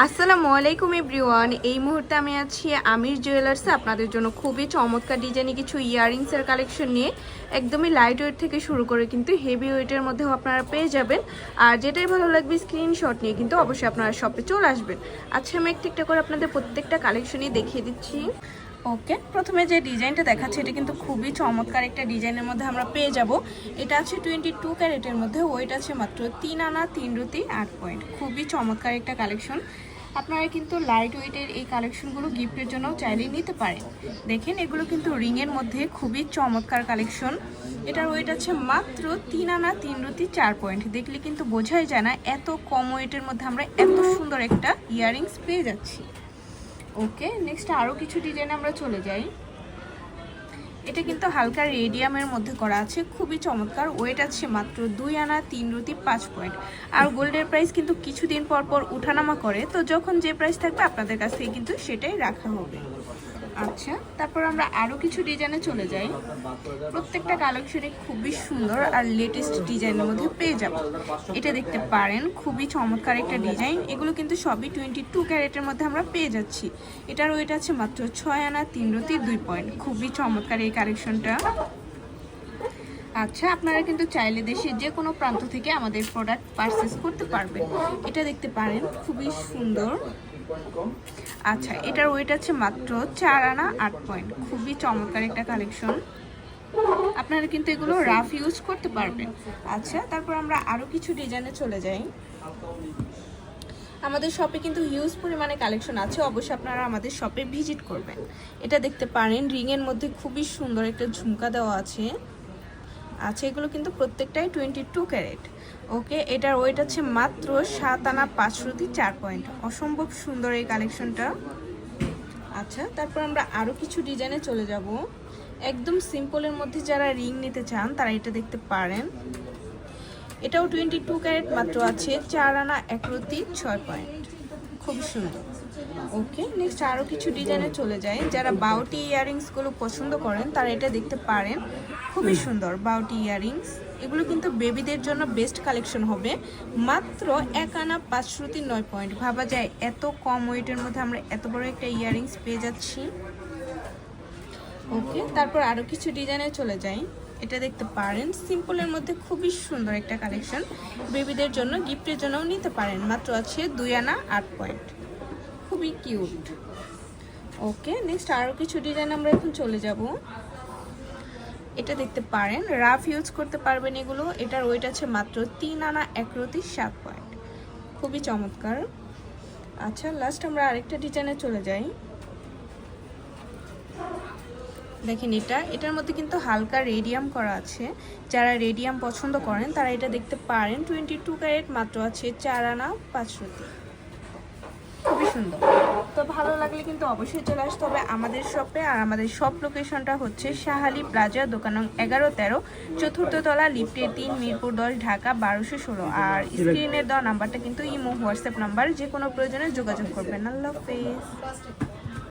আসসালামু আলাইকুম এভরিওয়ান। এই মুহূর্তে আমি আছি আমির জুয়েলার্সে আপনাদের জন্য খুবই চমৎকার ডিজাইনে কিছু ইয়াররিংসের কালেকশন নিয়ে। একদমই লাইট ওয়েট থেকে শুরু করে কিন্তু হেভি ওয়েটের মধ্যেও আপনারা পেয়ে যাবেন। আর যেটাই ভালো লাগবে স্ক্রিনশট নিয়ে কিন্তু অবশ্যই আপনারা শপে চলে আসবেন। আচ্ছা, আমি একটা করে আপনাদের প্রত্যেকটা কালেকশনই দেখিয়ে দিচ্ছি। ওকে, প্রথমে যে ডিজাইনটা দেখাচ্ছে এটা কিন্তু খুবই চমৎকার একটা ডিজাইনের মধ্যে আমরা পেয়ে যাব। এটা আছে 22 ক্যারেটের মধ্যে, ওয়েট আছে মাত্র 3 আনা 3 রুটি 8 পয়েন্ট। খুবই চমৎকার একটা কালেকশন। আপনারা কিন্তু লাইট ওয়েটের এই কালেকশনগুলো গিফটের জন্য চাইলে নিতে পারেন। দেখেন, এগুলো কিন্তু রিংয়ের মধ্যে খুবই চমৎকার কালেকশন। এটার ওয়েট আছে মাত্র 3 আনা 3 রুটি 4 পয়েন্ট। দেখলে কিন্তু বোঝাই যায় না এত কম ওয়েটের মধ্যে আমরা এত সুন্দর একটা ইয়াররিংস পেয়ে যাচ্ছি। ওকে, নেক্সট আরও কিছু ডিজাইন আমরা চলে যাই। এটা কিন্তু হালকা রেডিয়ামের মধ্যে করা আছে, খুবই চমৎকার। ওয়েট আছে মাত্র 2 আনা 3 রুটি 5 পয়েন্ট। আর গোল্ডের প্রাইস কিন্তু কিছুদিন পর পর উঠানামা করে, তো যখন যে প্রাইস থাকবে আপনাদের কাছ থেকে কিন্তু সেটাই রাখা হবে। আচ্ছা, তারপর আমরা আরও কিছু ডিজাইনে চলে যাই। প্রত্যেকটা কালেকশনে খুবই সুন্দর আর লেটেস্ট ডিজাইনের মধ্যে পেয়ে যাব। এটা দেখতে পারেন, খুবই চমৎকার একটা ডিজাইন। এগুলো কিন্তু সবই 22 ক্যারেটের মধ্যে আমরা পেয়ে যাচ্ছি। এটার ওয়েট আছে মাত্র 6 আনা 3 রুটি 2 পয়েন্ট। খুবই চমৎকার এই কালেকশনটা। আচ্ছা, আপনারা কিন্তু চাইলে দেশের যে কোনো প্রান্ত থেকে আমাদের প্রোডাক্ট পারচেস করতে পারবেন। এটা দেখতে পারেন, খুবই সুন্দর। আচ্ছা, এটার ওয়েট আছে মাত্র 4 আনা 8 পয়েন্ট। খুবই চমৎকার একটা কালেকশন। আপনারা কিন্তু এগুলো রাফ ইউজ করতে পারবেন। আচ্ছা, তারপর আমরা আরও কিছু ডিজাইনে চলে যাই। আমাদের শপে কিন্তু হিউজ পরিমাণে কালেকশন আছে, অবশ্যই আপনারা আমাদের শপে ভিজিট করবেন। এটা দেখতে পারেন, রিংয়ের মধ্যে খুবই সুন্দর একটা ঝুমকা দেওয়া আছে। আচ্ছা, এগুলো কিন্তু প্রত্যেকটাই 22 ক্যারেট। ওকে, এটার ওয়েট আছে মাত্র 7 আনা 5 রুটি 4 পয়েন্ট। অসম্ভব সুন্দর এই কালেকশনটা। আচ্ছা, তারপর আমরা আরও কিছু ডিজাইনে চলে যাব। একদম সিম্পলের মধ্যে যারা রিং নিতে চান তারা এটা দেখতে পারেন। এটাও 22 ক্যারেট, মাত্র আছে 4 আনা 1 রুটি 6 পয়েন্ট। খুব সুন্দর। ওকে, নেক্সট আরও কিছু ডিজাইনে চলে যায়। যারা বাউটি ইয়াররিংসগুলো পছন্দ করেন তারা এটা দেখতে পারেন। খুবই সুন্দর বাউটি ইয়াররিংস। এগুলো কিন্তু বেবিদের জন্য বেস্ট কালেকশন হবে। মাত্র 1 আনা 5 রুটি 9 পয়েন্ট। ভাবা যায় এত কম ওয়েটের মধ্যে আমরা এত বড় একটা ইয়াররিংস পেয়ে যাচ্ছি। ওকে, তারপর আরও কিছু ডিজাইনে চলে যাই। এটা দেখতে পারেন, সিম্পলের মধ্যে খুবই সুন্দর একটা কালেকশন। বেবিদের জন্য গিফটের জন্যও নিতে পারেন। মাত্র আছে 2 আনা 8 পয়েন্ট। খুবই কিউট। ওকে, নেক্সট আরও কিছু ডিজাইন আমরা এখন চলে যাব। এটা দেখতে পারেন, রাফ ইউজ করতে পারবেন এগুলো। এটার ওয়েট আছে মাত্র 3 আনা 1 রুটি 7 পয়েন্ট। খুবই চমৎকার। আচ্ছা, লাস্ট আমরা আরেকটা ডিজাইনে চলে যাই। দেখেন, এটার মধ্যে কিন্তু হালকা রেডিয়াম করা আছে। যারা রেডিয়াম পছন্দ করেন তারা এটা দেখতে পারেন। 22 ক্যারেট, মাত্র আছে 4 আনা 5 রুটি। খুবই সুন্দর। তো ভালো লাগলে কিন্তু অবশ্যই চলে আসতে হবে আমাদের শপে। আর আমাদের শপ লোকেশনটা হচ্ছে শাহালি প্লাজা, দোকান নং 11-13, 4th তলা, লিফটে 3, মিরপুর 10, ঢাকা 1216। আর স্ক্রিনের দেওয়া নাম্বারটা কিন্তু ইমো হোয়াটসঅ্যাপ নাম্বার, যে কোনো প্রয়োজনে যোগাযোগ করবেন। আল্লাহ হাফেজ।